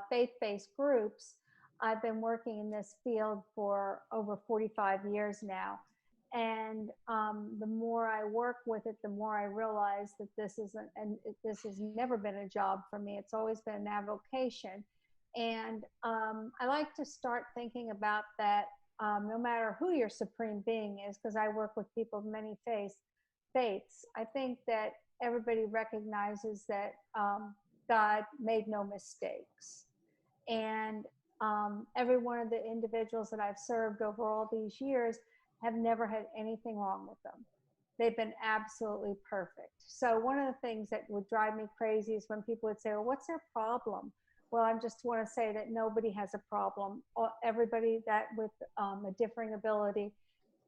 faith-based groups. I've been working in this field for over 45 years now. And the more I work with it, the more I realize that this has never been a job for me. It's always been an avocation. And I like to start thinking about that no matter who your supreme being is, because I work with people of many faiths. I think that everybody recognizes that God made no mistakes. And every one of the individuals that I've served over all these years have never had anything wrong with them. They've been absolutely perfect. So one of the things that would drive me crazy is when people would say, well, what's their problem? Well, I just want to say that nobody has a problem. Everybody that with a differing ability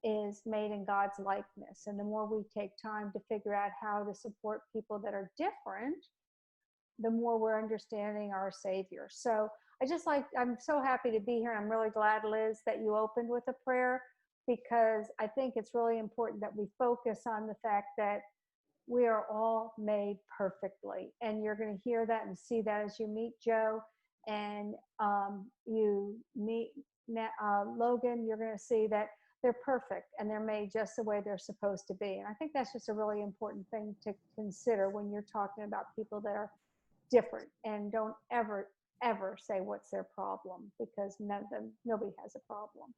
is made in God's likeness. And the more we take time to figure out how to support people that are different, the more we're understanding our Savior. So I'm so happy to be here. I'm really glad, Liz, that you opened with a prayer, because I think it's really important that we focus on the fact that we are all made perfectly. And you're going to hear that and see that as you meet Joe and you meet Logan. You're going to see that they're perfect and they're made just the way they're supposed to be. And I think that's just a really important thing to consider when you're talking about people that are different. And don't ever say what's their problem, because nobody has a problem.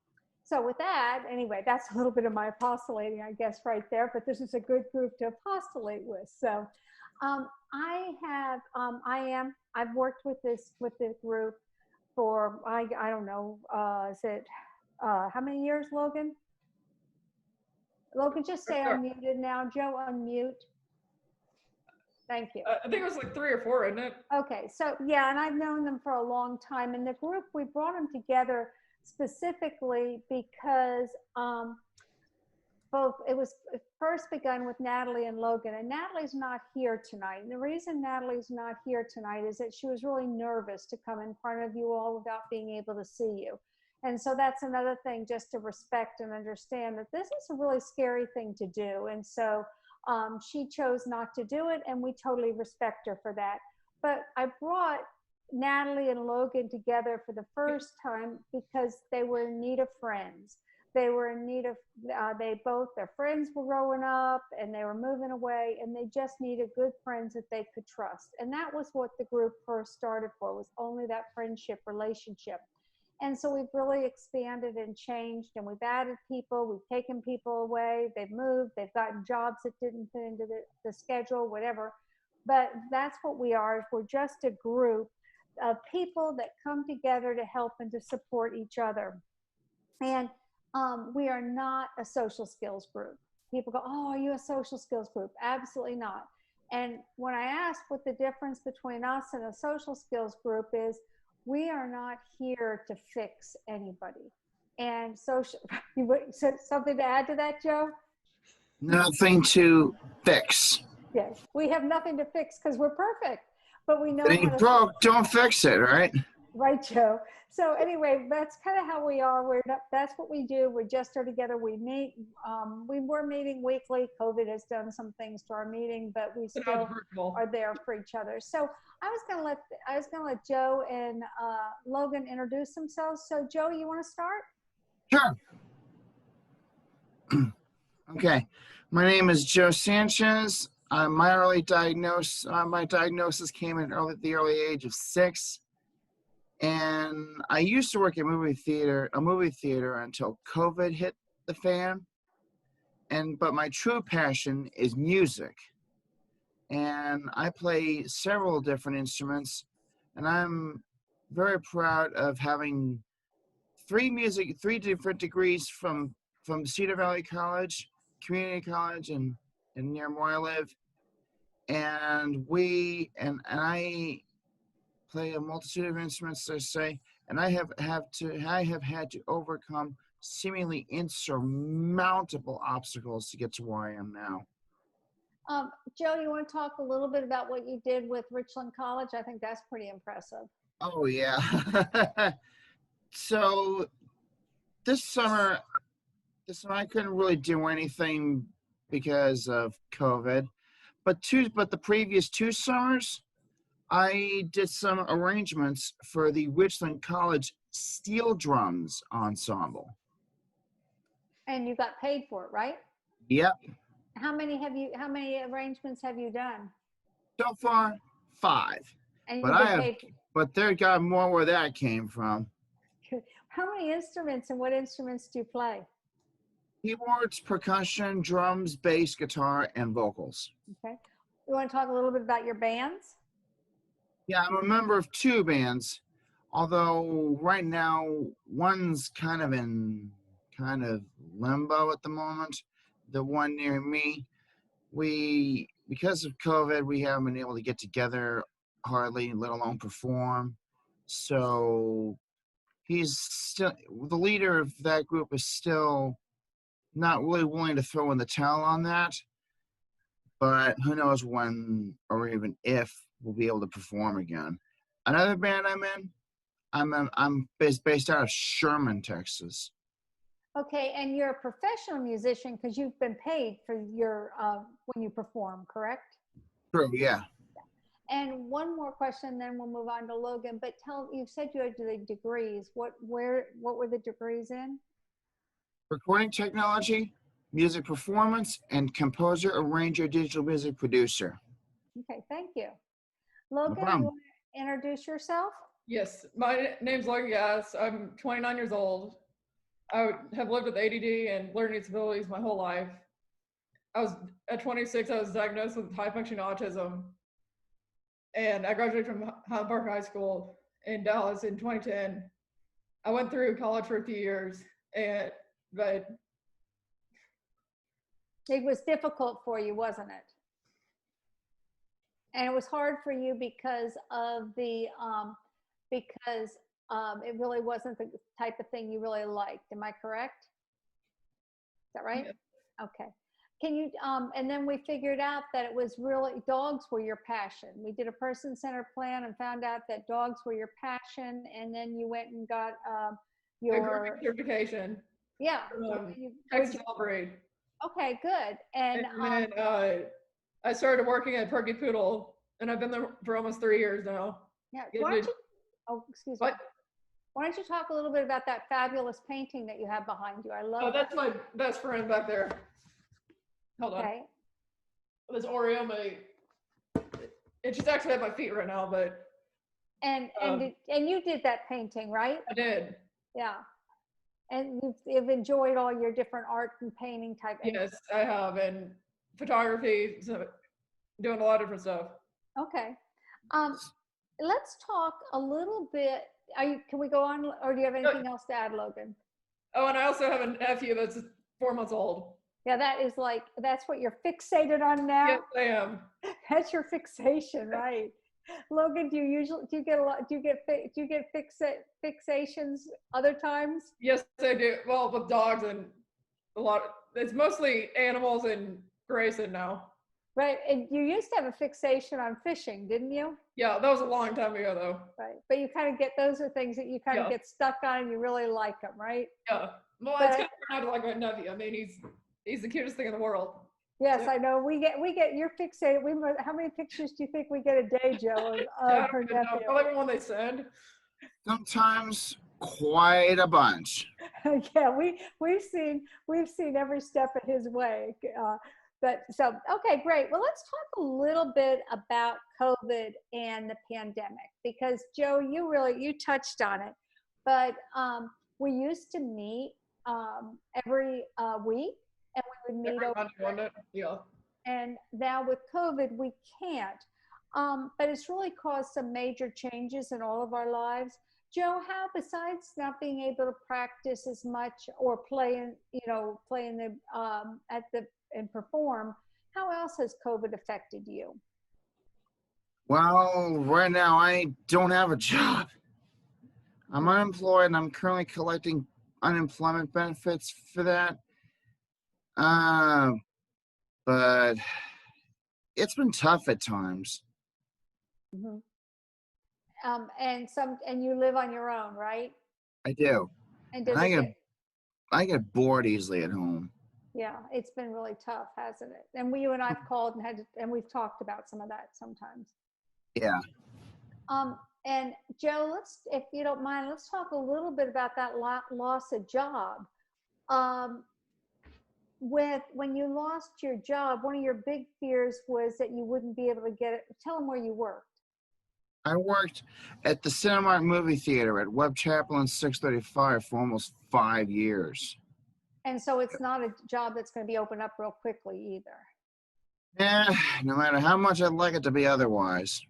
So with that, anyway, that's a little bit of my apostolating, I guess, right there, but this is a good group to apostolate with. So I've worked with this group for, I don't know, how many years, Logan? Logan, just say unmuted now. Joe, unmute. Thank you. I think it was like 3 or 4, isn't it? Okay, so yeah, and I've known them for a long time. And the group, we brought them together specifically because it was first begun with Natalie and Logan, and Natalie's not here tonight. And the reason Natalie's not here tonight is that she was really nervous to come in front of you all without being able to see you. And so that's another thing, just to respect and understand that this is a really scary thing to do. And so she chose not to do it, and we totally respect her for that. But I brought Natalie and Logan together for the first time because they were in need of friends. They were in need of, their friends were growing up and they were moving away, and they just needed good friends that they could trust. And that was what the group first started for, was only that friendship relationship. And so we've really expanded and changed, and we've added people, we've taken people away, they've moved, they've gotten jobs that didn't fit into the schedule, whatever. But that's what we are. We're just a group of people that come together to help and to support each other. And we are not a social skills group. People go, oh, are you a social skills group? Absolutely not. And when I ask what the difference between us and a social skills group is, we are not here to fix anybody. And social, something to add to that, Joe? Nothing to fix. Yes, we have nothing to fix because we're perfect, but we know. It ain't broke, don't fix it, right? Right, Joe. So anyway, that's kind of how we are. That's what we do. We just are together. We meet. We were meeting weekly. COVID has done some things to our meeting, but we still are there for each other. So I was gonna let Joe and Logan introduce themselves. So Joe, you want to start? Sure. Okay. My name is Joe Sanchez. My diagnosis came at the early age of 6. And I used to work at a movie theater until COVID hit the fan. But my true passion is music. And I play several different instruments, and I'm very proud of having 3 different degrees from Cedar Valley College, Community College, and near where I live. And I play a multitude of instruments, I say, and I have had to overcome seemingly insurmountable obstacles to get to where I am now. Joe, you want to talk a little bit about what you did with Richland College? I think that's pretty impressive. Oh yeah. So this summer I couldn't really do anything because of COVID, but the previous 2 summers I did some arrangements for the Richland College Steel Drums Ensemble. And you got paid for it, right? Yep. How many arrangements have you done? So far, 5. And But you've I been have, paid. but there got more where that came from. How many instruments and what instruments do you play? Keyboards, percussion, drums, bass, guitar, and vocals. Okay. You want to talk a little bit about your bands? Yeah, I'm a member of 2 bands, although right now one's kind of in limbo at the moment. The one near me, because of COVID, we haven't been able to get together hardly, let alone perform. So he's still, the leader of that group is still not really willing to throw in the towel on that. But who knows when or even if we'll be able to perform again. Another band I'm based out of Sherman, Texas. Okay, and you're a professional musician because you've been paid for your when you perform, correct? True, yeah. And one more question, then we'll move on to Logan. But you said you had the degrees. What were the degrees in? Recording technology, music performance, and composer, arranger, digital music producer. Okay, thank you. No Logan, you problem. want to introduce yourself? Yes, my name's Logan Gass. I'm 29 years old. I have lived with ADD and learning disabilities my whole life. At 26, I was diagnosed with high functioning autism. And I graduated from Highland Park High School in Dallas in 2010. I went through college for a few years, but It was difficult for you, wasn't it? And it was hard for you because it really wasn't the type of thing you really liked. Am I correct? Is that right? Yeah. Okay. Can you, and then we figured out that it was really, dogs were your passion. We did a person-centered plan and found out that dogs were your passion. And then you went and got your certification. Yeah. Texas Breed. Okay, good. And then I started working at Perky Poodle, and I've been there for almost 3 years now. yeah, why don't you, oh, excuse me. What? Why don't you talk a little bit about that fabulous painting that you have behind you? I love Oh, that's my best friend back there. Hold on. Okay. This Oreo, it's just actually at my feet right now, but And you did that painting, right? I did. Yeah. And you've enjoyed all your different art and painting type. Yes, I have, and photography, so doing a lot of different stuff. Okay. Let's talk a little bit. Can we go on, or do you have anything else to add, Logan? Oh, and I also have a nephew that's 4 months old. Yeah, that's what you're fixated on now. Yes, I am. That's your fixation, right? Logan, do you get fixations other times? Yes, I do. Well, with dogs and it's mostly animals and Grayson now. Right, and you used to have a fixation on fishing, didn't you? Yeah, that was a long time ago, though. Right, but you kind of those are things that you kind of get stuck on, and you really like them, right? Yeah, well, it's kind of turned out like my nephew. I mean, he's the cutest thing in the world. Yes, I know. We get you're fixated. How many pictures do you think we get a day, Joe, of her nephew? Probably everyone they send. Sometimes quite a bunch. Yeah, we've seen every step of his way. Okay, great. Well, let's talk a little bit about COVID and the pandemic, because Joe, you touched on it, but we used to meet every week, and we would meet over Monday. Yeah. And now with COVID, we can't. But it's really caused some major changes in all of our lives. Joe, how, besides not being able to practice as much or and perform, how else has COVID affected you? Well, right now I don't have a job. I'm unemployed and I'm currently collecting unemployment benefits for that. But it's been tough at times. Mm-hmm. And you live on your own, right? I do. And I get bored easily at home. Yeah, it's been really tough, hasn't it? And you and I've called and we've talked about some of that sometimes. Yeah. And Joe, if you don't mind, let's talk a little bit about that loss of job. When you lost your job, one of your big fears was that you wouldn't be able to get it. Tell them where you worked. I worked at the Cinemark movie theater at Webb Chapel and 635 for almost 5 years. And so it's not a job that's going to be opened up real quickly either. Yeah, no matter how much I'd like it to be otherwise.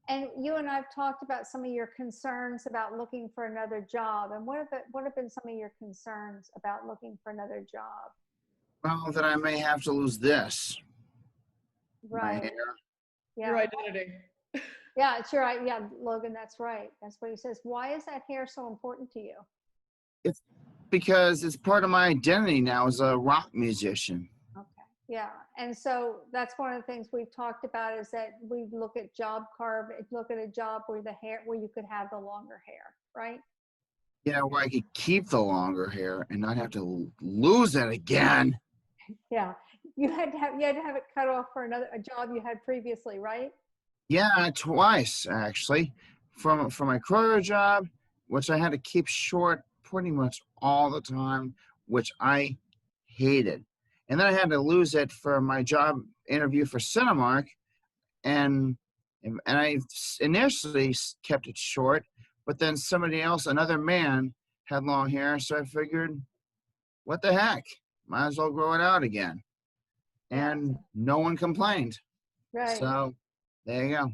And you and I've talked about some of your concerns about looking for another job. And what have been some of your concerns about looking for another job? Well, that I may have to lose this. My Right. hair. Yeah. Your identity. Yeah, it's your yeah, Logan, that's right. That's what he says. Why is that hair so important to you? It's because it's part of my identity now as a rock musician. Okay. Yeah. And so that's one of the things we've talked about is that we look at look at a job where you could have the longer hair, right? Yeah, where I could keep the longer hair and not have to lose it again. Yeah. You had to have it cut off for a job you had previously, right? Yeah, twice actually. From my career job, which I had to keep short pretty much all the time, which I hated. And then I had to lose it for my job interview for Cinemark, and I initially kept it short, but then somebody else, another man, had long hair, so I figured, what the heck? Might as well grow it out again. And no one complained. Right. So there you go.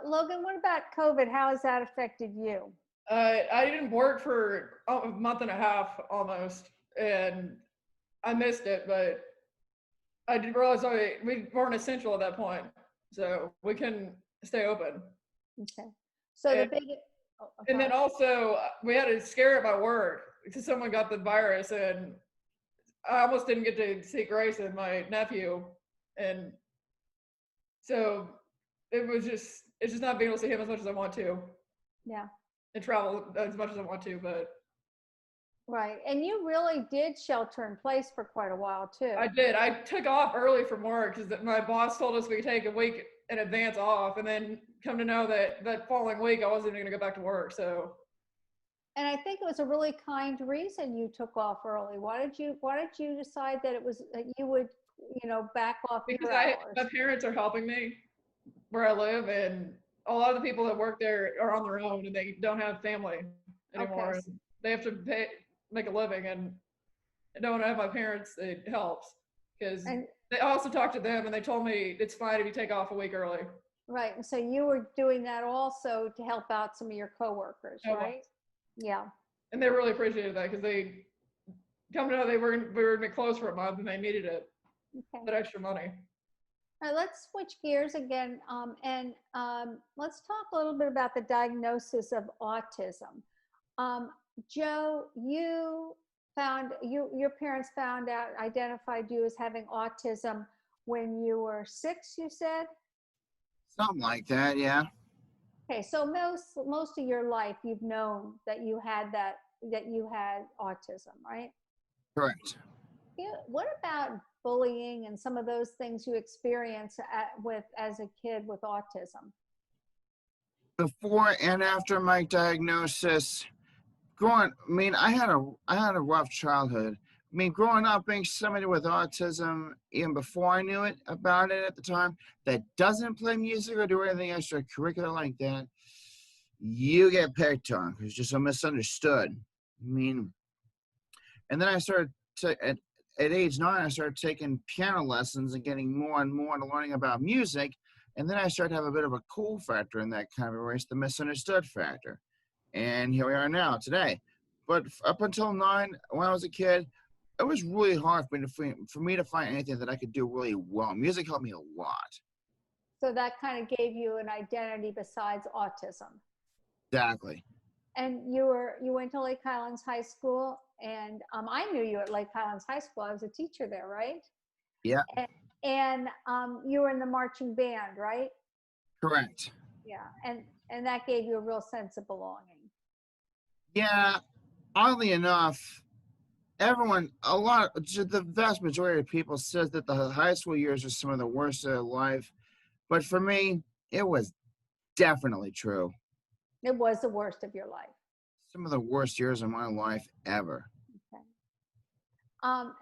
Logan, what about COVID? How has that affected you? I didn't work for a month and a half almost, and I missed it, but I didn't realize we weren't essential at that point, so we couldn't stay open. Okay. So And then also we had a scare at my work because someone got the virus, and I almost didn't get to see Grayson, my nephew, and so it's just not being able to see him as much as I want to. Yeah. And travel as much as I want to, but. Right. And you really did shelter in place for quite a while too. I did. I took off early from work because my boss told us we could take a week in advance off, and then come to know that following week I wasn't even going to go back to work. So. And I think it was a really kind reason you took off early. Why did you decide that you would, back off Because your hours? my parents are helping me where I live, and a lot of the people that work there are on their own and they don't have family anymore. Okay. And they have to make a living, and I don't have my parents. It helps because they also talked to them and they told me it's fine if you take off a week early. Right. And so you were doing that also to help out some of your coworkers, right? Yeah. And they really appreciated that because they come to know we were going to be closed for a month and they needed it. Okay. That extra money. All right, let's switch gears again, and let's talk a little bit about the diagnosis of autism. Joe, your parents identified you as having autism when you were 6, you said? Something like that, yeah. Okay, so most of your life you've known that you had autism, right? Correct. Yeah. What about bullying and some of those things you experience as a kid with autism? Before and after my diagnosis, I had a rough childhood. I mean, growing up, being somebody with autism, even before I knew about it at the time, that doesn't play music or do anything extracurricular like that, you get picked on because you're so misunderstood. I mean, and then I started at age 9, I started taking piano lessons and getting more and more into learning about music. And then I started to have a bit of a cool factor in that kind of erase the misunderstood factor. And here we are now, today. But up until 9, when I was a kid, it was really hard for me to find anything that I could do really well. Music helped me a lot. So that kind of gave you an identity besides autism. Exactly. And you went to Lake Highlands High School, and I knew you at Lake Highlands High School. I was a teacher there, right? Yeah. And you were in the marching band, right? Correct. Yeah, and that gave you a real sense of belonging. Yeah, oddly enough, the vast majority of people says that the high school years are some of the worst of their life. But for me, it was definitely true. It was the worst of your life. Some of the worst years of my life ever. Okay.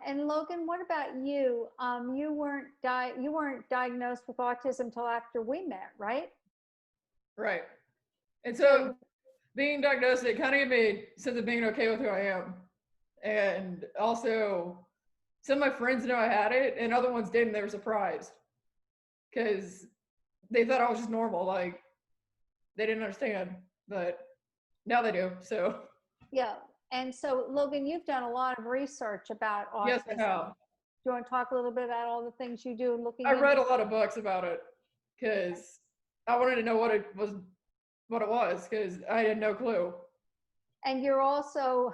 And Logan, what about you? You weren't diagnosed with autism till after we met, right? Right. And so being diagnosed, it kind of gave me a sense of being okay with who I am. And also, some of my friends know I had it, and other ones didn't. They were surprised because they thought I was just normal. Like, they didn't understand, but now they do. So, Yeah. And so, Logan, you've done a lot of research about autism. yes, I have. Do you want to talk a little bit about all the things you do looking I into read a lot of books about it because I wanted to know what it was because I had no clue. And you're also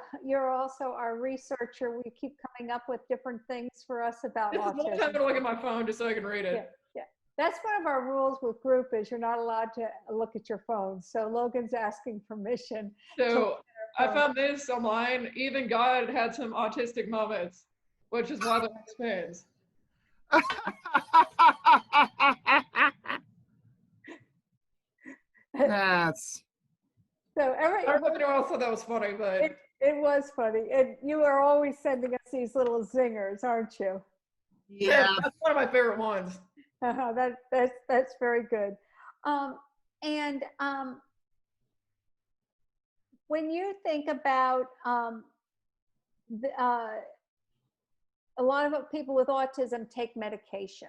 our researcher. We keep coming up with different things for us about This is one time autism. to look at my phone just so I can read it. Yeah. That's one of our rules with group is you're not allowed to look at your phone. So Logan's asking permission. So I found this online. Even God had some autistic moments, which is why the heart spins. That's So I don't know else thought that was funny, but it was funny. And you are always sending us these little zingers, aren't you? yeah. that's one of my favorite ones. That's very good. When you think about a lot of people with autism take medication.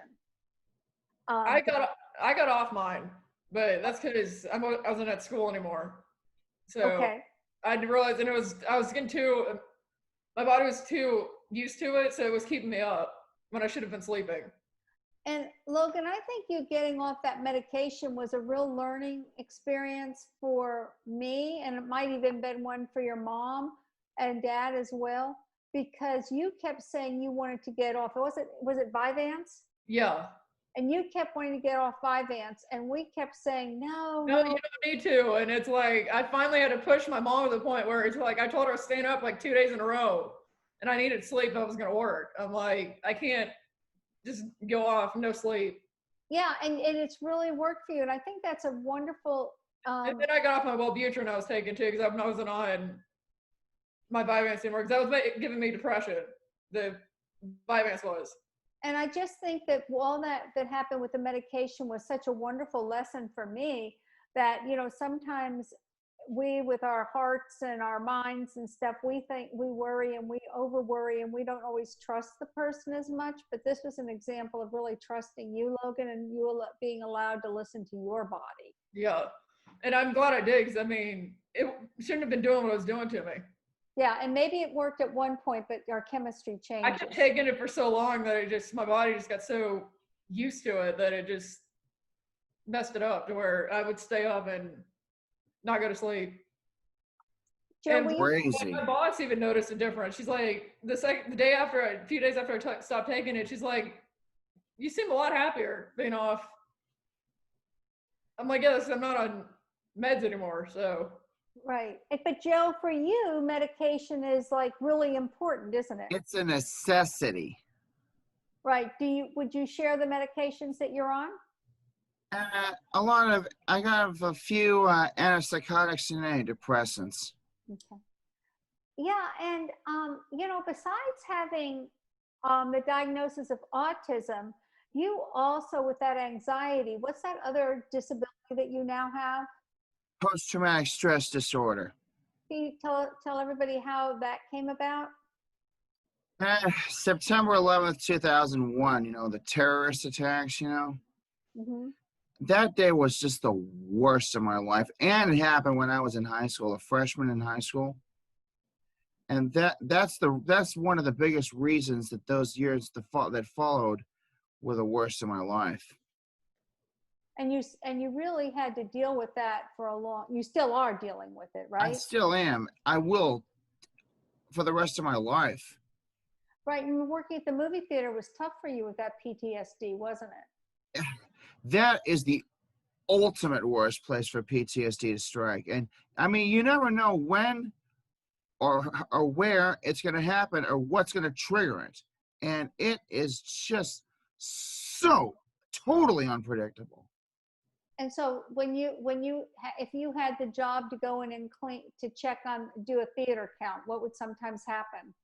I got off mine, but that's because I wasn't at school anymore. So okay. I didn't realize, and I was getting too, my body was too used to it, so it was keeping me up when I should have been sleeping. And Logan, I think you getting off that medication was a real learning experience for me, and it might even been one for your mom and dad as well, because you kept saying you wanted to get off. Was it Vyvanse? Yeah. And you kept wanting to get off Vyvanse, and we kept saying, no, you don't need to. And it's like, I finally had to push my mom to the point where it's like, I told her I was staying up like 2 days in a row, and I needed sleep if I was going to work. I'm like, I can't just go off, no sleep. Yeah, and it's really worked for you. And I think that's a wonderful... and then I got off my Wellbutrin I was taking too, because I wasn't on my Vyvanse anymore, because that was giving me depression. The Vyvanse was. And I just think that all that happened with the medication was such a wonderful lesson for me that, sometimes we, with our hearts and our minds and stuff, we think we worry and we over worry and we don't always trust the person as much. But this was an example of really trusting you, Logan, and you being allowed to listen to your body. Yeah. And I'm glad I did, because it shouldn't have been doing what it was doing to me. Yeah, and maybe it worked at one point, but our chemistry changed. I kept taking it for so long that my body just got so used to it that it just messed it up to where I would stay up and not go to sleep. Joe, and crazy. My boss even noticed a difference. She's like, a few days after I stopped taking it, she's like, you seem a lot happier being off. I'm like, yes, I'm not on meds anymore, so. Right. But Joe, for you, medication is like really important, isn't it? It's a necessity. Right. Would you share the medications that you're on? I got a few antipsychotics and antidepressants. Okay. Yeah, and besides having the diagnosis of autism, you also, with that anxiety, what's that other disability that you now have? Post-traumatic stress disorder. Can you tell everybody how that came about? September 11th, 2001, the terrorist attacks, Mm-hmm. That day was just the worst of my life. And it happened when I was in high school, a freshman in high school. And that's one of the biggest reasons that those years that followed were the worst of my life. And you really had to deal with that you still are dealing with it, right? I still am. I will for the rest of my life. Right. And working at the movie theater was tough for you with that PTSD, wasn't it? That is the ultimate worst place for PTSD to strike. And you never know when or where it's going to happen or what's going to trigger it. And it is just so totally unpredictable. And so if you had the job to go in and clean, to check on, do a theater count, what would sometimes happen?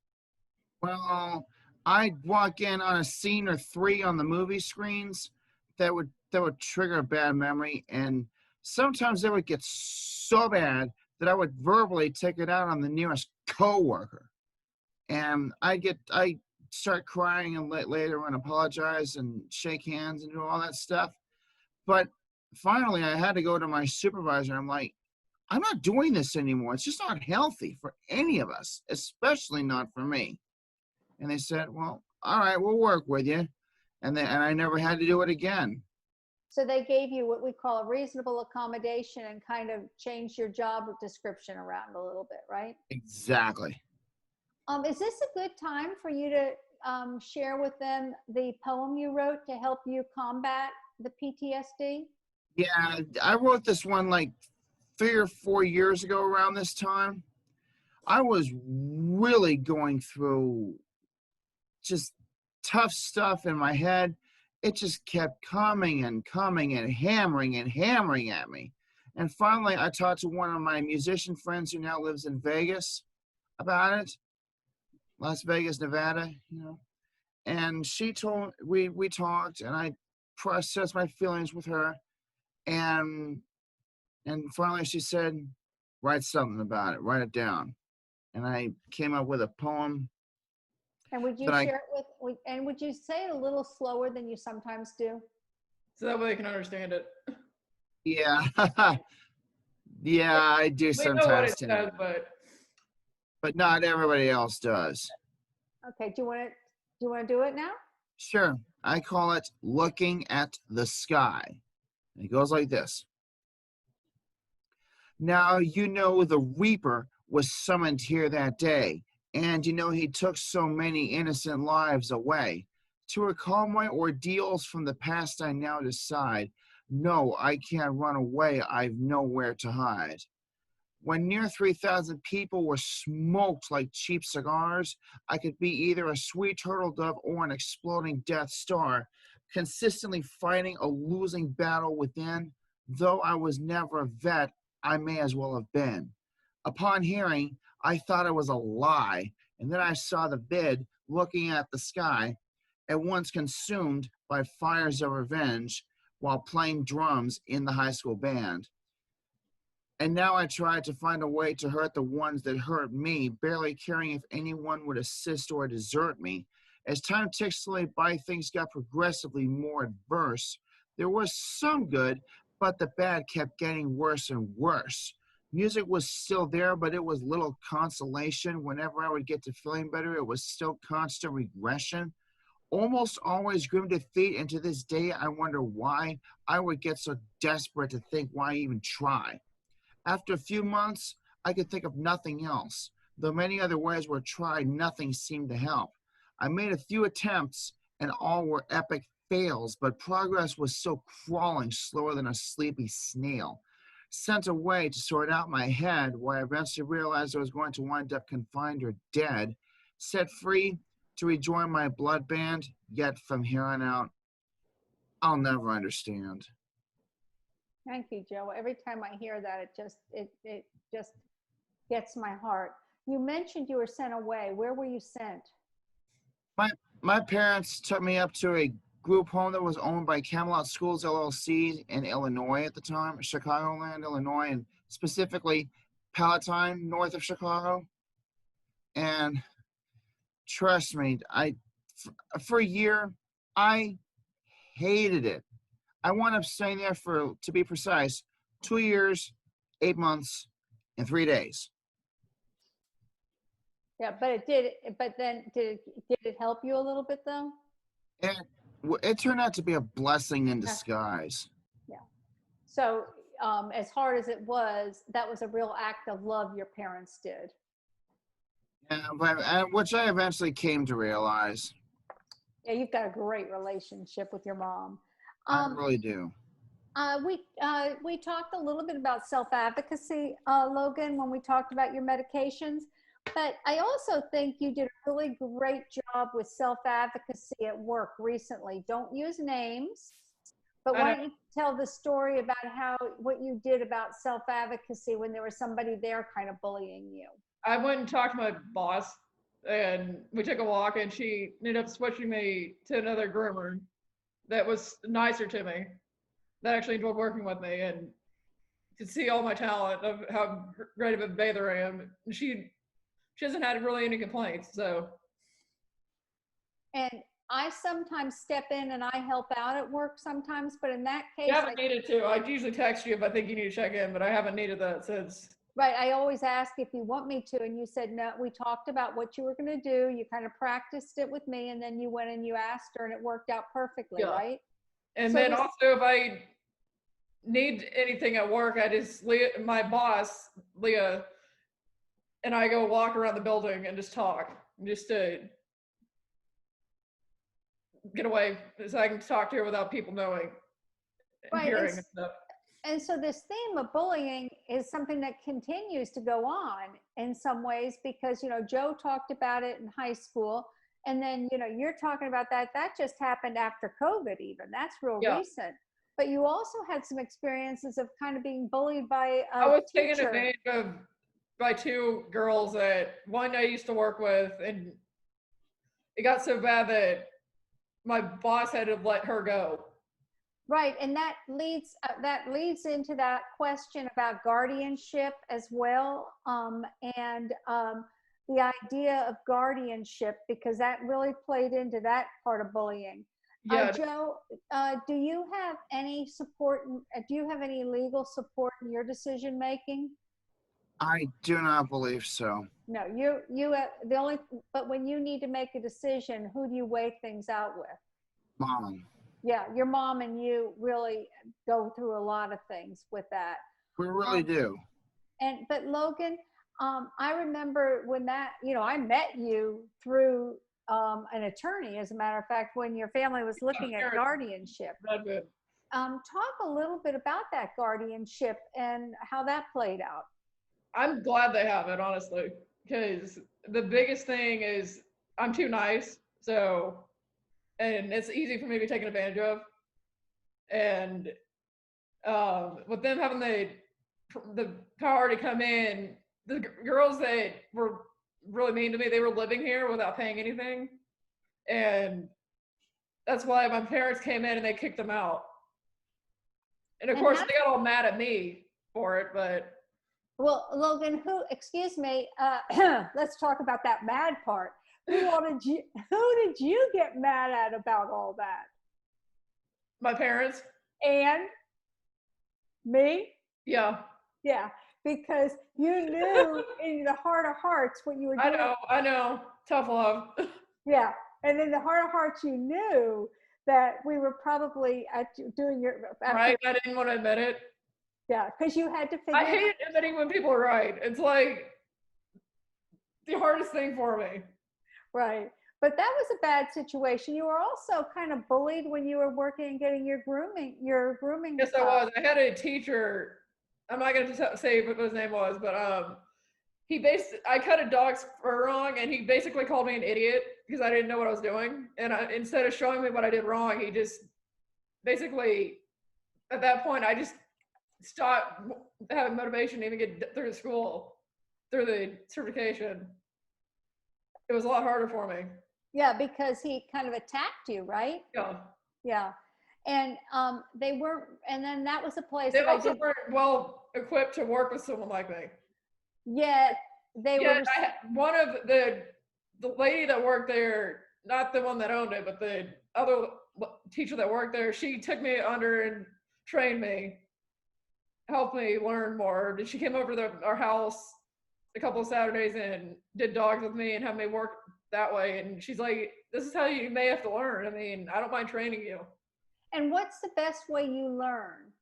Well, I'd walk in on a scene or three on the movie screens that would trigger a bad memory, and sometimes it would get so bad that I would verbally take it out on the nearest coworker, and I start crying and later and apologize and shake hands and do all that stuff. But finally, I had to go to my supervisor. I'm like, I'm not doing this anymore. It's just not healthy for any of us, especially not for me. And they said, well, all right, we'll work with you. And I never had to do it again. So they gave you what we call a reasonable accommodation and kind of changed your job description around a little bit, right? Exactly. Is this a good time for you to share with them the poem you wrote to help you combat the PTSD? Yeah, I wrote this one like 3 or 4 years ago around this time. I was really going through just tough stuff in my head. It just kept coming and coming and hammering at me. And finally, I talked to one of my musician friends who now lives in Vegas about it, Las Vegas, Nevada, And she told we talked, and I processed my feelings with her, and finally she said, "Write something about it. Write it down." And I came up with a poem. And would you share it and would you say it a little slower than you sometimes do? So that way they can understand it. Yeah. Yeah, I do sometimes. Know what it says, but not everybody else does. Okay, do you want to do it now? Sure. I call it Looking at the Sky. And it goes like this. Now you know the Reaper was summoned here that day, and you know he took so many innocent lives away. To recall my ordeals from the past, I now decide, no, I can't run away, I've nowhere to hide. When near 3,000 people were smoked like cheap cigars, I could be either a sweet turtle dove or an exploding Death Star, consistently fighting a losing battle within. Though I was never a vet, I may as well have been. Upon hearing, I thought it was a lie, and then I saw the vid looking at the sky, at once consumed by fires of revenge while playing drums in the high school band. And now I try to find a way to hurt the ones that hurt me, barely caring if anyone would assist or desert me. As time ticks slowly by, things got progressively more adverse. There was some good, but the bad kept getting worse and worse. Music was still there, but it was little consolation. Whenever I would get to feeling better, it was still constant regression. Almost always grim defeat, and to this day, I wonder why I would get so desperate to think why even try. After a few months, I could think of nothing else. Though many other ways were tried, nothing seemed to help. I made a few attempts, and all were epic fails, but progress was still crawling slower than a sleepy snail. Sent away to sort out my head, where I eventually realized I was going to wind up confined or dead. Set free to rejoin my blood band, yet from here on out, I'll never understand. Thank you, Joe. Every time I hear that, it just gets my heart. You mentioned you were sent away. Where were you sent? My parents took me up to a group home that was owned by Camelot Schools LLC in Illinois at the time, Chicagoland, Illinois, and specifically Palatine, north of Chicago. And trust me, for a year, I hated it. I wound up staying there for, to be precise, 2 years, 8 months, and 3 days. Yeah, but then did it help you a little bit though? It turned out to be a blessing in disguise. Yeah. So as hard as it was, that was a real act of love your parents did. Yeah, which I eventually came to realize. Yeah, you've got a great relationship with your mom. I really do. We talked a little bit about self-advocacy, Logan, when we talked about your medications, but I also think you did a really great job with self-advocacy at work recently. Don't use names, But I why know. don't you tell the story about what you did about self-advocacy when there was somebody there kind of bullying you? I went and talked to my boss, and we took a walk, and she ended up switching me to another groomer that was nicer to me, that actually enjoyed working with me, and could see all my talent of how great of a bather I am. And she hasn't had really any complaints. So And I sometimes step in and I help out at work sometimes, but in that you case, haven't needed to. I usually text you if I think you need to check in, but I haven't needed that since. right, I always ask if you want me to, and you said no. We talked about what you were going to do. You kind of practiced it with me, and then you went and you asked her, and it worked out perfectly, Yeah. right? And So then this- also, if I need anything at work, I just my boss Leah and I go walk around the building and just talk, just to get away, so I can talk to her without people knowing and Right, hearing and stuff. And so this theme of bullying is something that continues to go on in some ways because, Joe talked about it in high school. And then, you're talking about that. That just happened after COVID even. That's real recent. But you also had some experiences of kind of being bullied by a I was teacher. taken advantage of by two girls that one I used to work with, and it got so bad that my boss had to let her go. Right, and that leads into that question about guardianship as well, and the idea of guardianship, because that really played into that part of bullying. Yeah. Joe, do you have any support? Do you have any legal support in your decision making? I do not believe so. No, but when you need to make a decision, who do you weigh things out with? Mom. Yeah, your mom and you really go through a lot of things with that. We really do. But Logan, I remember when I met you through an attorney, as a matter of fact, when your family was looking at guardianship. Talk a little bit about that guardianship and how that played out. I'm glad they have it, honestly, because the biggest thing is I'm too nice, and it's easy for me to be taken advantage of. And with them having the power to come in, the girls that were really mean to me, they were living here without paying anything, and that's why my parents came in and they kicked them out. And of course, they got all mad at me for it, but. Well, Logan, excuse me, let's talk about that mad part. Who did you get mad at about all that? My parents. And me? Yeah. Yeah, because you knew in the heart of hearts what you were doing. I know. Tough love. Yeah, and in the heart of hearts, you knew that we were probably doing your. Right, I didn't want to admit it. Yeah, because you had to figure. I hate admitting when people are right. It's like the hardest thing for me. Right. But that was a bad situation. You were also kind of bullied when you were working and getting your grooming. Yes, I was. I had a teacher. I'm not going to say what his name was, but I cut a dog's fur wrong, and he basically called me an idiot because I didn't know what I was doing. And instead of showing me what I did wrong, he just basically, at that point, I just stopped having motivation to even get through school, through the certification. It was a lot harder for me. Yeah, because he kind of attacked you, right? Yeah. Yeah. And they weren't, and then that was a place they also weren't well equipped to work with someone like me. Yeah, one of the lady that worked there, not the one that owned it, but the other teacher that worked there, she took me under and trained me, helped me learn more. She came over to our house a couple of Saturdays and did dogs with me and had me work that way. And she's like, this is how you may have to learn. I mean, I don't mind training you. And what's the best way you learn?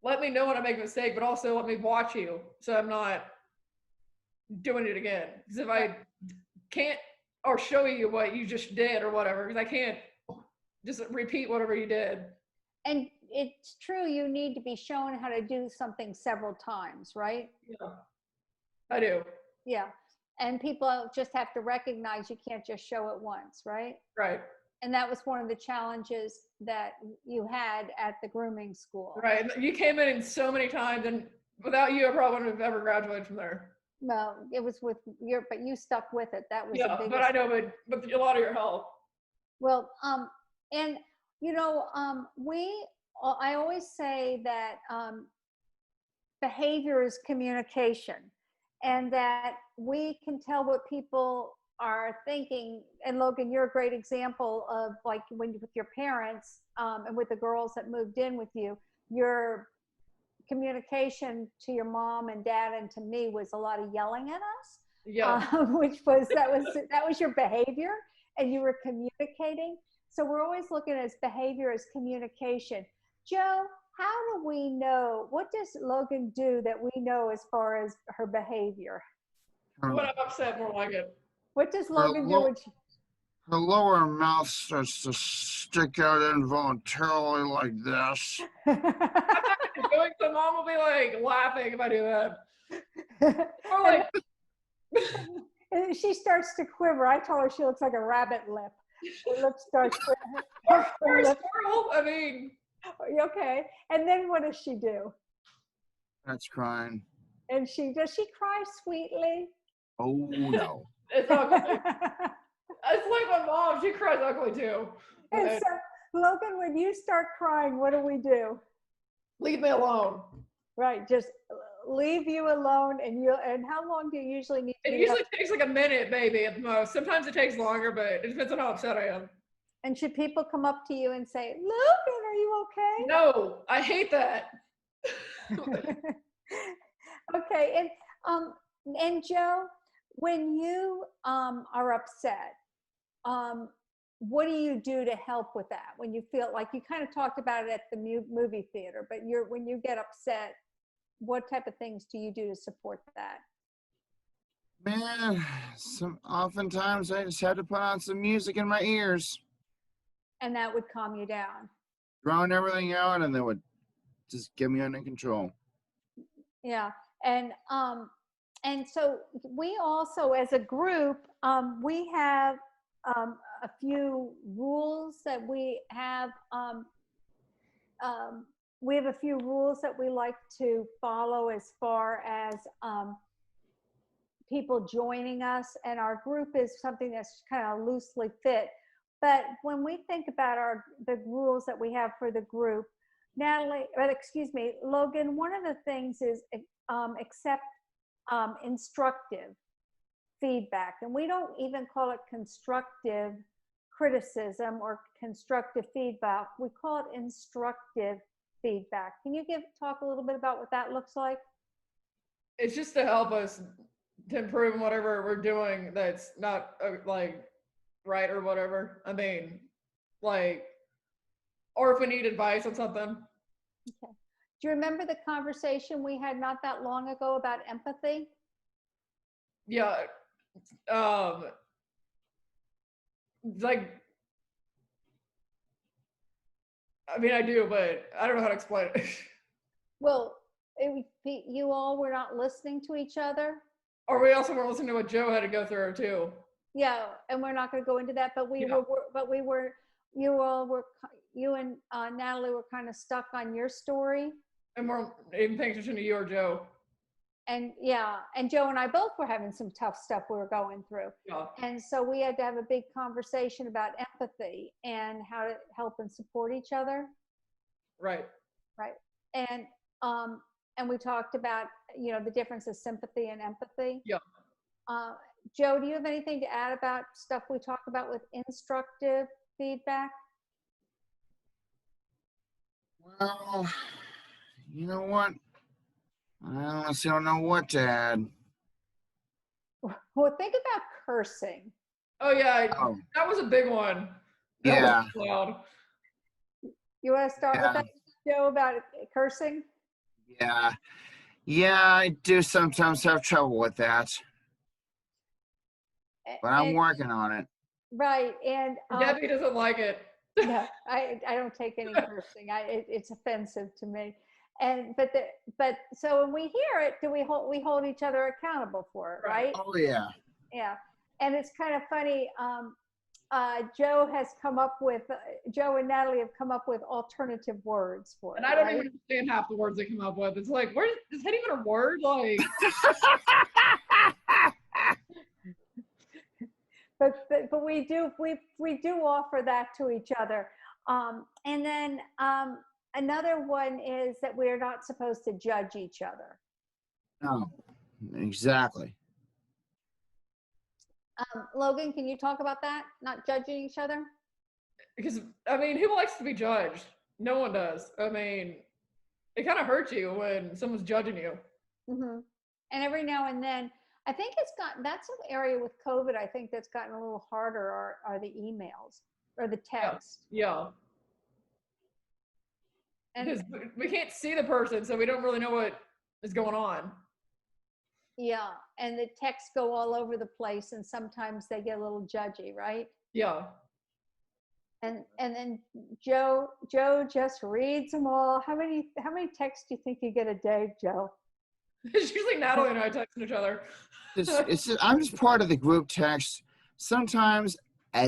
Let me know when I make a mistake, but also let me watch you so I'm not doing it again. Because if I can't, or show you what you just did or whatever, because I can't just repeat whatever you did. And it's true, you need to be shown how to do something several times, right? Yeah, I do. Yeah. And people just have to recognize you can't just show it once, right? Right. And that was one of the challenges that you had at the grooming school. Right. You came in so many times, and without you, I probably wouldn't have ever graduated from there. Well, it was with your, but you stuck with it. That was the Yeah, biggest. but I know, but with a lot of your help. Well, and you know, I always say that behavior is communication, and that we can tell what people are thinking. And Logan, you're a great example of, like, when with your parents and with the girls that moved in with you, your communication to your mom and dad and to me was a lot of yelling at us. Yeah. Which was that was your behavior, and you were communicating. So we're always looking at behavior as communication. Joe, how do we know, what does Logan do that we know as far as her behavior? Her, When I'm upset, more like it. What does Logan do when she, her lower mouth starts to stick out involuntarily like this. Doing so, mom will be like laughing if I do that. Or like, and she starts to quiver. I told her she looks like a rabbit lip. Her lip starts to, or a squirrel. I mean, okay. And then what does she do? That's crying. And does she cry sweetly? Oh no. it's ugly. It's like my mom. She cries ugly too. And so, Logan, when you start crying, what do we do? Leave me alone. Right, just leave you alone. And how long do you usually need to It usually takes like a minute, maybe at the most. Sometimes it takes longer, but it depends on how upset I am. And should people come up to you and say, Logan, are you okay? No, I hate that. Okay, and Joe, when you are upset, what do you do to help with that? When you feel like, you kind of talked about it at the movie theater, but when you get upset, what type of things do you do to support that? Man, oftentimes I just had to put on some music in my ears, And that would calm you down. drown everything out, and they would just get me under control. Yeah, and so we also, as a group, we have a few rules that we have. We have a few rules that we like to follow as far as people joining us, and our group is something that's kind of loosely fit. But when we think about the rules that we have for the group, Logan, one of the things is accept instructive feedback. And we don't even call it constructive criticism or constructive feedback. We call it instructive feedback. Can you talk a little bit about what that looks like? It's just to help us to improve in whatever we're doing that's not like right or whatever. I mean, like, or if we need advice on something. Okay. Do you remember the conversation we had not that long ago about empathy? Yeah. Like, I mean, I do, but I don't know how to explain it. Well, you all were not listening to each other. Or we also were listening to what Joe had to go through too. Yeah, and we're not going to go into that, but you and Natalie were kind of stuck on your story. And we're even paying attention to you or Joe. And yeah, and Joe and I both were having some tough stuff we were going through. Yeah. And so we had to have a big conversation about empathy and how to help and support each other. Right. Right. And we talked about, the difference of sympathy and empathy. Yeah. Joe, do you have anything to add about stuff we talk about with instructive feedback? Well, you know what? I honestly don't know what to add. Well, think about cursing. Oh yeah, that was a big one. Yeah. Was loud. You want to start with that, Joe, about cursing? Yeah. Yeah, I do sometimes have trouble with that, but I'm working on it. Right, and Debbie doesn't like it. No, I don't take any cursing. It's offensive to me. And but so when we hear it, we hold each other accountable for it, right? Oh yeah. Yeah, and it's kind of funny. Joe has come up with, Joe and Natalie have come up with alternative words for it. And I don't right? even understand half the words they come up with. It's like, where is that even a word? Like, but we do offer that to each other. And then another one is that we are not supposed to judge each other. No, exactly. Logan, can you talk about that? Not judging each other? because I mean, who likes to be judged? No one does. I mean, it kind of hurts you when someone's judging you. Mm-hmm. And every now and then, I think that's an area with COVID, I think that's gotten a little harder are the emails or the text. Yeah. And Because we can't see the person, so we don't really know what is going on. yeah, and the texts go all over the place, and sometimes they get a little judgy, right? Yeah. And then Joe just reads them all. How many texts do you think you get a day, Joe? It's usually Natalie and I texting each other. I'm just part of the group text. Sometimes a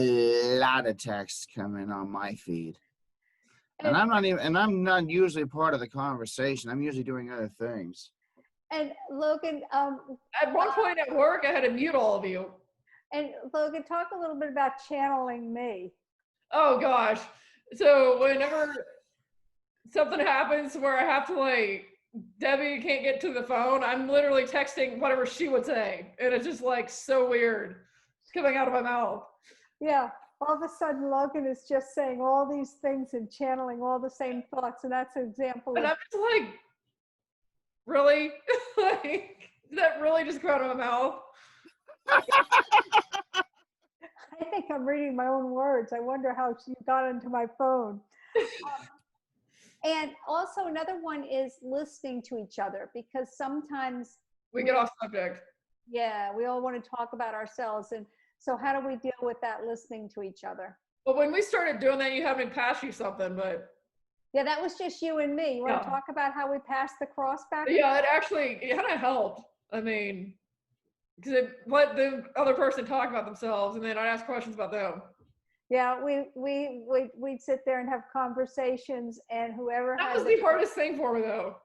lot of texts come in on my feed. And I'm not usually part of the conversation. I'm usually doing other things. And Logan, At one point at work, I had to mute all of you. and Logan, talk a little bit about channeling me. Oh gosh. So whenever something happens where I have to like, Debbie can't get to the phone, I'm literally texting whatever she would say. And it's just like so weird. It's coming out of my mouth. Yeah. All of a sudden, Logan is just saying all these things and channeling all the same thoughts. And that's an example And of, I'm just like, really? Like, did that really just come out of my mouth? I think I'm reading my own words. I wonder how you got into my phone. And also another one is listening to each other, because sometimes We get off subject. yeah, we all want to talk about ourselves. And so how do we deal with that listening to each other? But when we started doing that, you had me pass you something, but Yeah, that was just you and me. You want to Yeah. talk about how we passed the cross back? yeah, it kind of helped. I mean, because it let the other person talk about themselves, and then I'd ask questions about them. Yeah, we'd sit there and have conversations, and whoever That had was the hardest thing for me, though.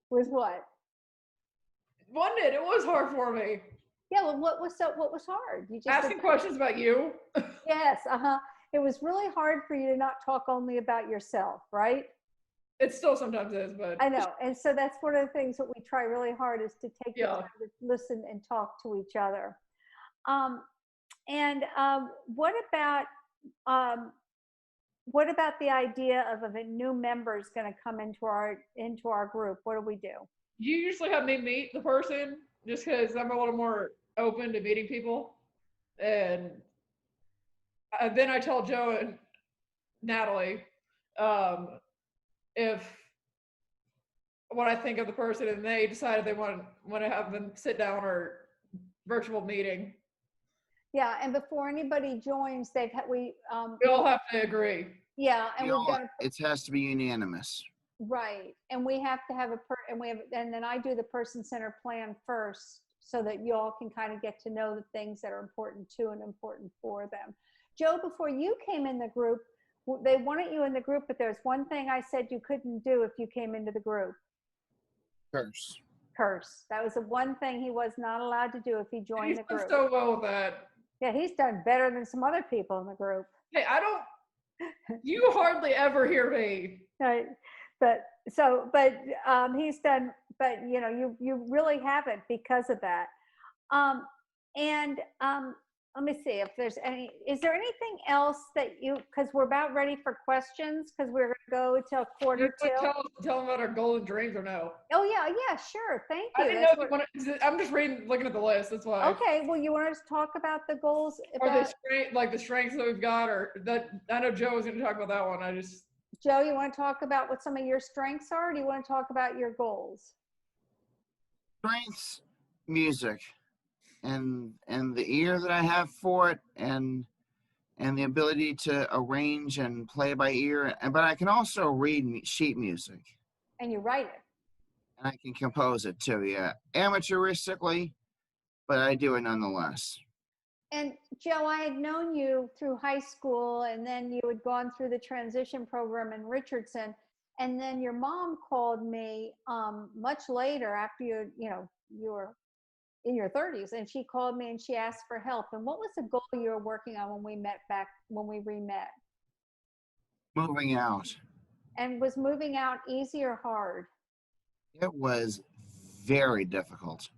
was what? Wasn't it? It was hard for me. Yeah, well, what was hard? You just Asking questions about you. yes, it was really hard for you to not talk only about yourself, right? It still sometimes is, but I know. And so that's one of the things that we try really hard is to take the Yeah. time to listen and talk to each other. What about the idea of if a new member is going to come into our group? What do we do? you usually have me meet the person just because I'm a little more open to meeting people. And then I tell Joe and Natalie if what I think of the person, and they decided they want to have them sit down or virtual meeting. Yeah, and before anybody joins, We all have to agree. yeah, and we've got It has to be unanimous. right, and we have to have and then I do the person-centered plan first, so that you all can kind of get to know the things that are important to and important for them. Joe, before you came in the group, they wanted you in the group, but there's one thing I said you couldn't do if you came into the group. Curse. That was the one thing he was not allowed to do if he joined He's the done group. so well with that. Yeah, he's done better than some other people in the group. Hey, you hardly ever hear me. Right. He's done, but you really haven't because of that. Let me see if is there anything else that because we're about ready for questions, because we're going to go till quarter You till. tell them about our golden dreams or no? Oh yeah, sure. Thank you. I didn't know if you wanted, I'm just looking at the list. That's why. Okay, well, you want us to talk about the goals? Or the strengths that we've got, or that I know Joe was going to talk about that one. Joe, you want to talk about what some of your strengths are, or do you want to talk about your goals? Strengths, music, and the ear that I have for it, and the ability to arrange and play by ear. But I can also read sheet music. And you write it. And I can compose it too, yeah. Amateuristically, but I do it nonetheless. And Joe, I had known you through high school, and then you had gone through the transition program in Richardson. And then your mom called me much later after you were in your 30s, and she called me and she asked for help. And what was the goal you were working on when we re-met? Moving out. And was moving out easy or hard? It was very difficult.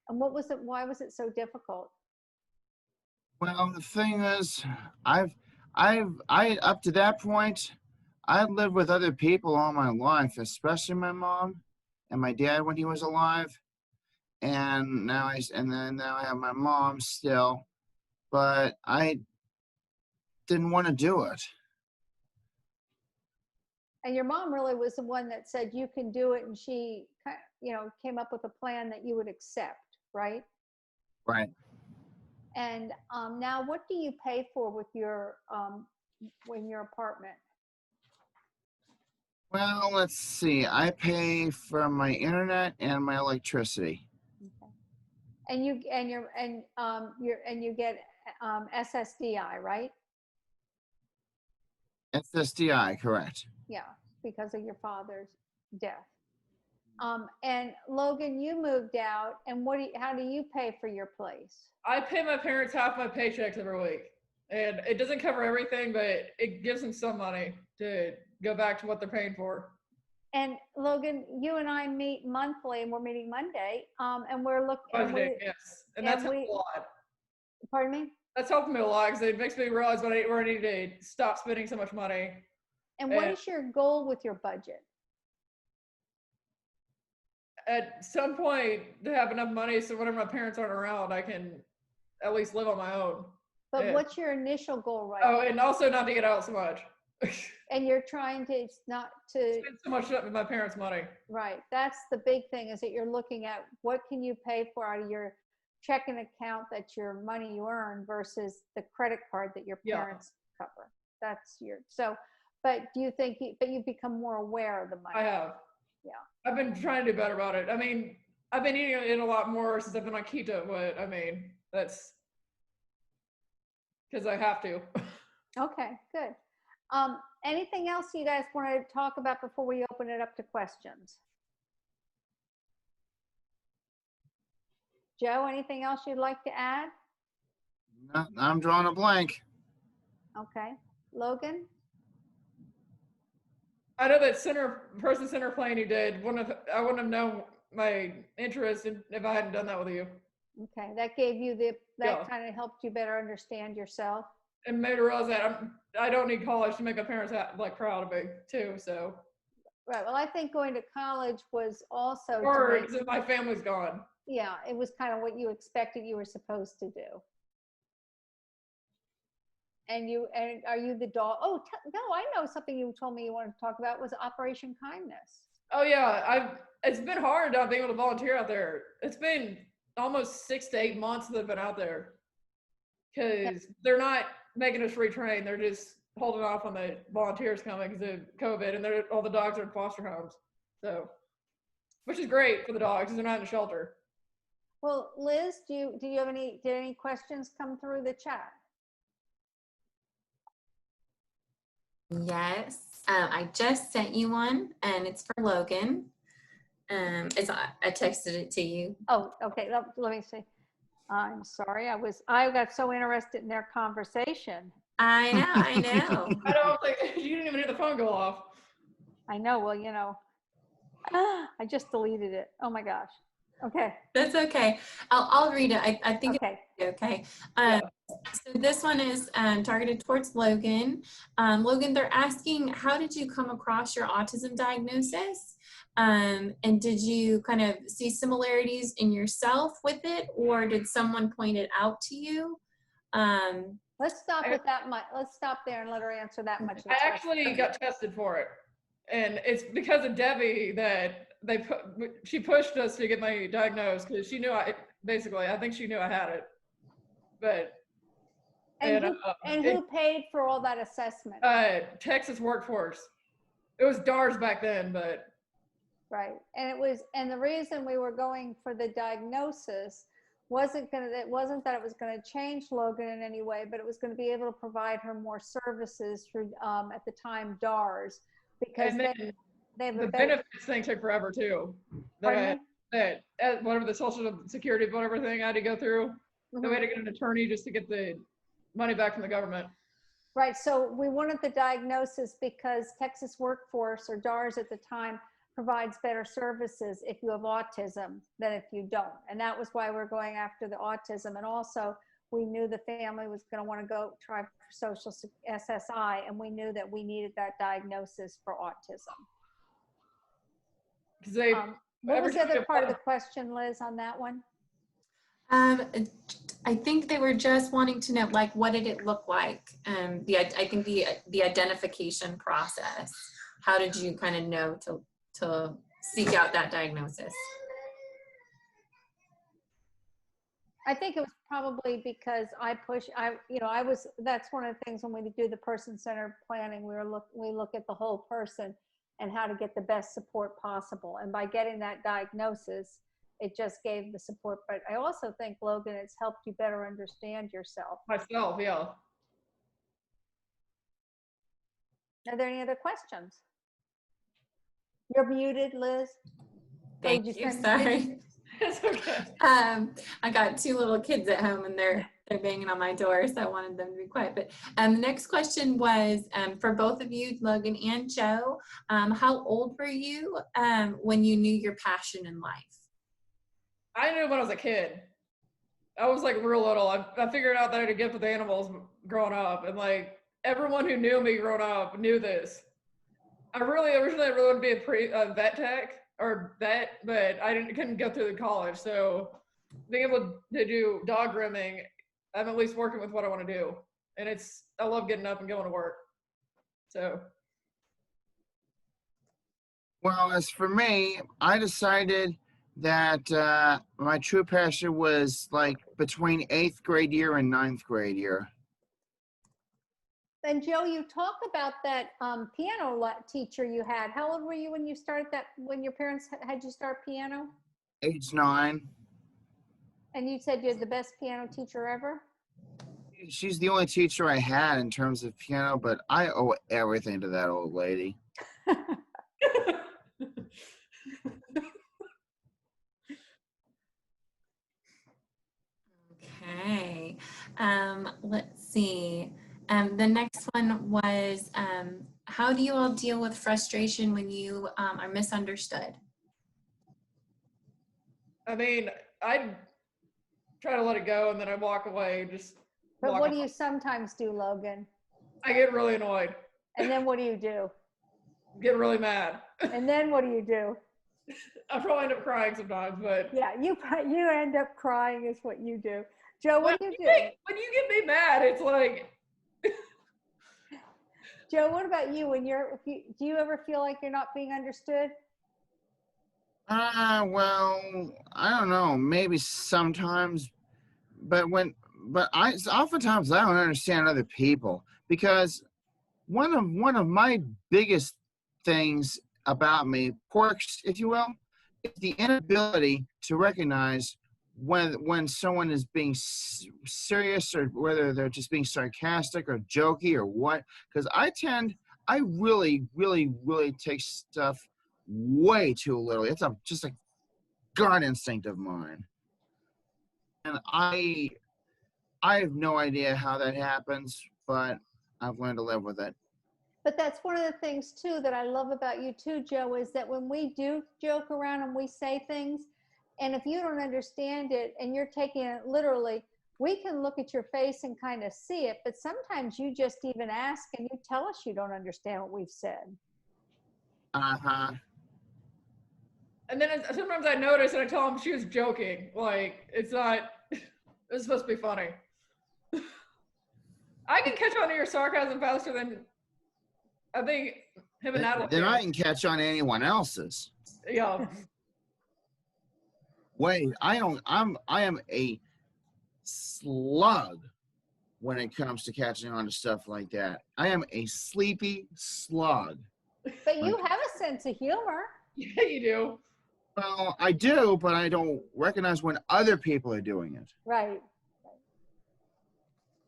And what was it? Why was it so difficult? Well, the thing is, I up to that point, I lived with other people all my life, especially my mom and my dad when he was alive. And now I have my mom still, but I didn't want to do it. And your mom really was the one that said you can do it, and she, came up with a plan that you would accept, right? Right. And now, what do you pay for with your apartment? Well, let's see. I pay for my internet and my electricity. Okay. And you get SSDI, right? SSDI, correct. Yeah, because of your father's death. And Logan, you moved out, and how do you pay for your place? I pay my parents half my paychecks every week, and it doesn't cover everything, but it gives them some money to go back to what they're paying for. And Logan, you and I meet monthly, and we're meeting Monday, and we're looking. Budgeting, yes, and that's helped a lot. Pardon me? That's helped me a lot because it makes me realize where I need to stop spending so much money. And what is your goal with your budget? At some point, to have enough money so whenever my parents aren't around, I can at least live on my own. But what's your initial goal right now? now? Oh, and also not to get out so much. And you're trying to not to spend so much of my parents' money. Right. That's the big thing, is that you're looking at what can you pay for out of your checking account, that's your money you earn, versus the credit card that your parents cover. That's but do you think you've become more aware of the money? I have. Yeah. I've been trying to do better about it. I mean, I've been eating it a lot more since I've been on keto, but I mean, that's because I have to. Okay, good. Anything else you guys want to talk about before we open it up to questions? Joe, anything else you'd like to add? No, I'm drawing a blank. Okay. Logan? I know that center plane you did, I wouldn't have known my interest if I hadn't done that with you. Okay, that gave you kind of helped you better understand yourself. And made me realize that I don't need college to make my parents proud of me too. So. Right. Well, I think going to college was also. Or my family's gone. Yeah, it was kind of what you expected you were supposed to do. And are you the dog? Oh, no, I know something you told me you wanted to talk about was Operation Kindness. Oh yeah, it's been hard not being able to volunteer out there. It's been almost 6 to 8 months that I've been out there because they're not making us retrain. They're just holding off on the volunteers coming because of COVID, and all the dogs are in foster homes. So, which is great for the dogs because they're not in a shelter. Well, Liz, did any questions come through the chat? Yes, I just sent you one, and it's for Logan. I texted it to you. Oh, okay. Let me see. I'm sorry. I got so interested in their conversation. I know. I don't think you didn't even hear the phone go off. I know. Well, I just deleted it. Oh my gosh. Okay. That's okay. I'll read it. I think okay. It's okay. So this one is targeted towards Logan. Logan, they're asking, how did you come across your autism diagnosis? And did you kind of see similarities in yourself with it, or did someone point it out to you? Let's stop with that much. Let's stop there and let her answer that much. I actually got tested for it, and it's because of Debbie that she pushed us to get my diagnosed because she knew I think she knew I had it. But who paid for all that assessment? Texas Workforce. It was DARS back then, but right. And the reason we were going for the diagnosis it wasn't that it was going to change Logan in any way, but it was going to be able to provide her more services through, at the time, DARS, because And then they have the a better, benefits thing took forever too. pardon That whatever the social security, whatever thing I had to go through, me? then we had to get an attorney just to get the money back from the government. Right, so we wanted the diagnosis because Texas Workforce, or DARS at the time, provides better services if you have autism than if you don't. And that was why we're going after the autism. And also, we knew the family was going to want to go try for social SSI, and we knew that we needed that diagnosis for autism. Because they, What was the every time other you part of the apply- question, Liz, on that one? I think they were just wanting to know, like, what did it look like? I think the identification process. How did you kind of know to seek out that diagnosis? I think it was probably because that's one of the things when we do the person-centered planning, we look at the whole person and how to get the best support possible. And by getting that diagnosis, it just gave the support. But I also think, Logan, it's helped you better understand yourself. myself, yeah. Are there any other questions? You're muted, Liz. Thank you. Sorry. It's okay. I got 2 little kids at home, and they're banging on my door, so I wanted them to be quiet. But the next question was for both of you, Logan and Joe. How old were you when you knew your passion in life? I knew when I was a kid. I was like real little. I figured out that I had a gift with animals growing up, and like everyone who knew me growing up knew this. I originally wanted to be a vet tech or vet, but couldn't go through the college. So being able to do dog grooming, I'm at least working with what I want to do, and I love getting up and going to work. So. Well, as for me, I decided that my true passion was like between 8th grade year and 9th grade year. And Joe, you talked about that piano teacher you had. How old were you when you started that, when your parents had you start piano? Age 9. And you said you had the best piano teacher ever? She's the only teacher I had in terms of piano, but I owe everything to that old lady. Okay. Let's see. The next one was, how do you all deal with frustration when you are misunderstood? I mean, I try to let it go, and then I walk away. But what do you sometimes do, Logan? I get really annoyed. And then what do you do? Get really mad. And then what do you do? I probably end up crying sometimes, but Yeah, you end up crying is what you do. Joe, what do you do? When you get me mad, it's like. Joe, what about you? Do you ever feel like you're not being understood? Well, I don't know, maybe sometimes, but oftentimes I don't understand other people, because one of my biggest things about me, quirks, if you will, is the inability to recognize when someone is being serious or whether they're just being sarcastic or jokey or what. Because I really, really, really take stuff way too literally. It's just a gut instinct of mine. And I have no idea how that happens, but I've learned to live with it. But that's one of the things too that I love about you too, Joe, is that when we do joke around and we say things, and if you don't understand it and you're taking it literally, we can look at your face and kind of see it, but sometimes you just even ask and you tell us you don't understand what we've said. Uh-huh. And then sometimes I notice and I tell him she was joking. Like, it's supposed to be funny. I can catch on to your sarcasm faster than I think him and Natalie. Then I can catch on to anyone else's. Yeah. Wait, I am a slug when it comes to catching on to stuff like that. I am a sleepy slug. But you have a sense of humor. Yeah, you do. Well, I do, but I don't recognize when other people are doing it. Right.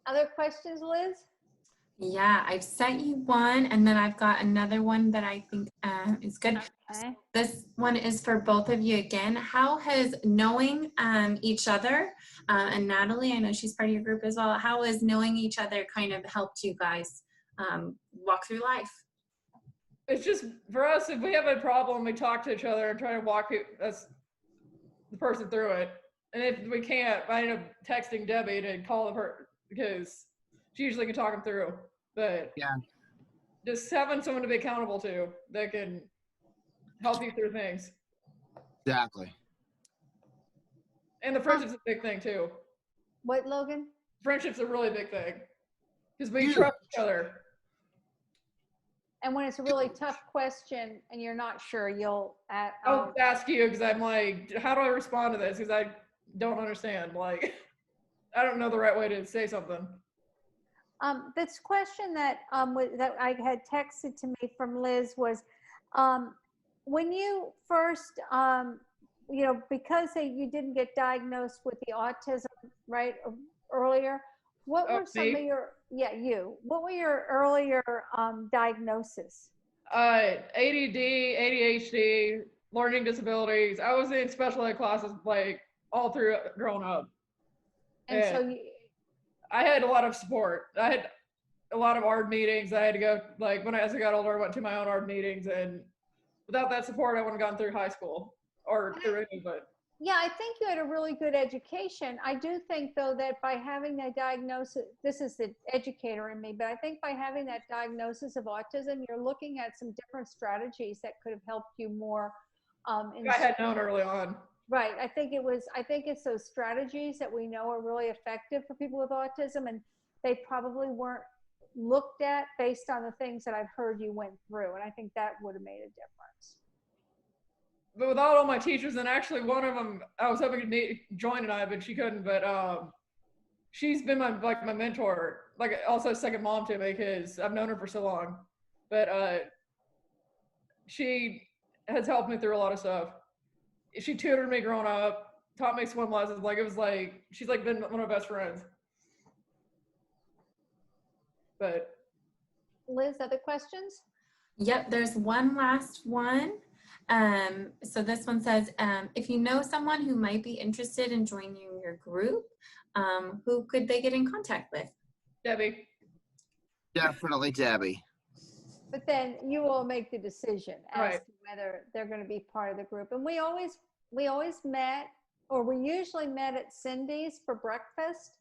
Other questions, Liz? Yeah, I've sent you one, and then I've got another one that I think is good. Okay. This one is for both of you again. How has knowing each other, and Natalie, I know she's part of your group as well, how has knowing each other kind of helped you guys walk through life? It's just, for us, if we have a problem, we talk to each other and try to walk the person through it. And if we can't, I end up texting Debbie to call her because she usually can talk them through. But Yeah. just having someone to be accountable to that can help you through things. Exactly. And the friendship's a big thing too. What, Logan? Friendship's a really big thing because we Huge. trust each other. And when it's a really tough question and you're not sure, you'll I'll ask you because I'm like, how do I respond to this? Because I don't understand. Like, I don't know the right way to say something. This question that that I had texted to me from Liz was, when you first, you know, because you didn't get diagnosed with the autism right earlier, what were some of your what were your earlier diagnoses? ADD, ADHD, learning disabilities. I was in special ed classes like all through growing up. And so I had a lot of support. I had a lot of ARD meetings. I had to go, like, as I got older, I went to my own ARD meetings, and without that support, I wouldn't have gone through high school or through any, but. Yeah, I think you had a really good education. I do think, though, that by having that diagnosis, this is the educator in me, but I think by having that diagnosis of autism, you're looking at some different strategies that could have helped you more. I had known early on. Right. I think it's those strategies that we know are really effective for people with autism, and they probably weren't looked at based on the things that I've heard you went through. And I think that would have made a difference. But without all my teachers, and actually one of them, I was hoping to join tonight, but she couldn't. But she's been my mentor, like also a second mom to me because I've known her for so long. But she has helped me through a lot of stuff. She tutored me growing up, taught me swim lessons. Like, it was like, she's like been one of my best friends. But Liz, other questions? Yep, there's one last one. So this one says, if you know someone who might be interested in joining your group, who could they get in contact with? Debbie. Definitely Debbie. But then you will make the decision as Right. to whether they're going to be part of the group. And we always met, or we usually met at Cindy's for breakfast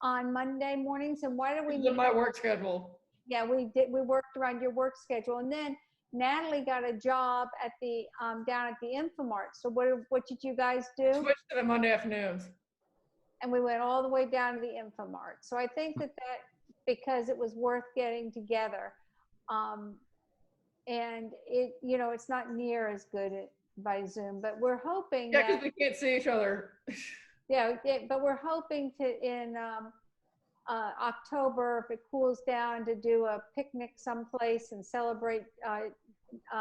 on Monday mornings. And why do we meet? My work schedule. Yeah, we did. We worked around your work schedule, and then Natalie got a job at the down at the Infomart. So what did you guys do? Switched to the Monday afternoons. And we went all the way down to the Infomart. So I think that because it was worth getting together. And it, you know, it's not near as good by Zoom, but we're hoping. Yeah, because we can't see each other. Yeah, but we're hoping to in October, if it cools down, to do a picnic someplace and celebrate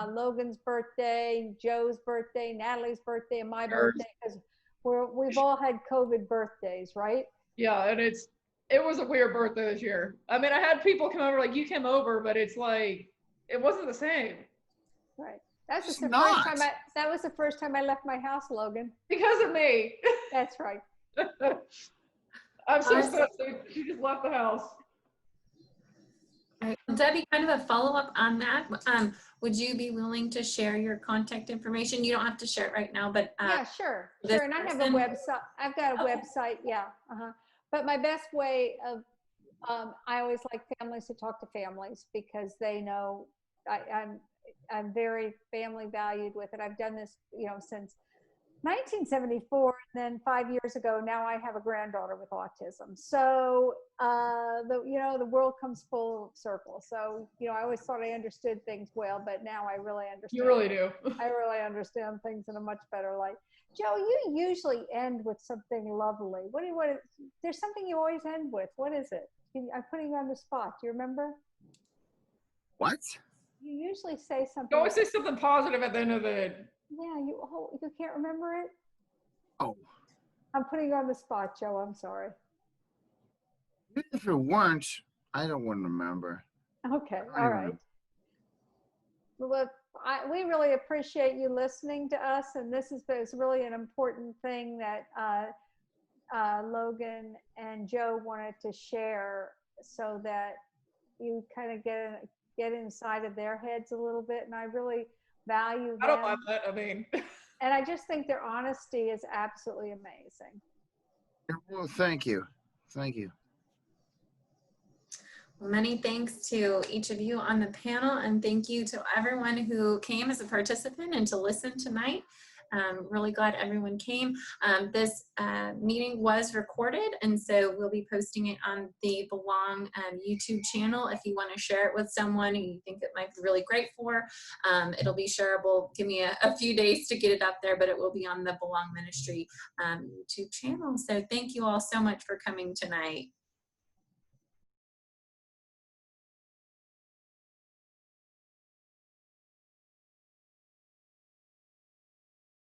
Logan's birthday, Joe's birthday, Natalie's birthday, and my birthday, because we've all had COVID birthdays, right? Yeah, and it was a weird birthday this year. I mean, I had people come over, like, you came over, but it's like, it wasn't the same. Right. That was the first time I left my house, Logan. Because of me. That's right. I'm so sorry. She just left the house. Right. Debbie, kind of a follow-up on that. Would you be willing to share your contact information? You don't have to share it right now, but yeah, sure. And I have a website. I've got a website. Yeah. But my best way of, I always like families to talk to families because they know I'm very family valued with it. I've done this, you know, since 1974, and then 5 years ago, now I have a granddaughter with autism. So, the world comes full circle. So, you know, I always thought I understood things well, but now I really understand. You really do. I really understand things in a much better light. Joe, you usually end with something lovely. There's something you always end with. What is it? I'm putting you on the spot. Do you remember? What? You usually say something. You always say something positive at the end of it. Yeah, you can't remember it? Oh, I'm putting you on the spot, Joe. I'm sorry. even if it weren't, I don't want to remember. Okay, I all don't right. know. Well, we really appreciate you listening to us, and this is really an important thing that Logan and Joe wanted to share, so that you kind of get inside of their heads a little bit. And I really value I don't them, like that. I mean, and I just think their honesty is absolutely amazing. Well, thank you. Thank you. Many thanks to each of you on the panel, and thank you to everyone who came as a participant and to listen tonight. Really glad everyone came. This meeting was recorded, and so we'll be posting it on the Belong YouTube channel. If you want to share it with someone who you think it might be really great for, it'll be shareable. Give me a few days to get it up there, but it will be on the Belong Ministry YouTube channel. So thank you all so much for coming tonight.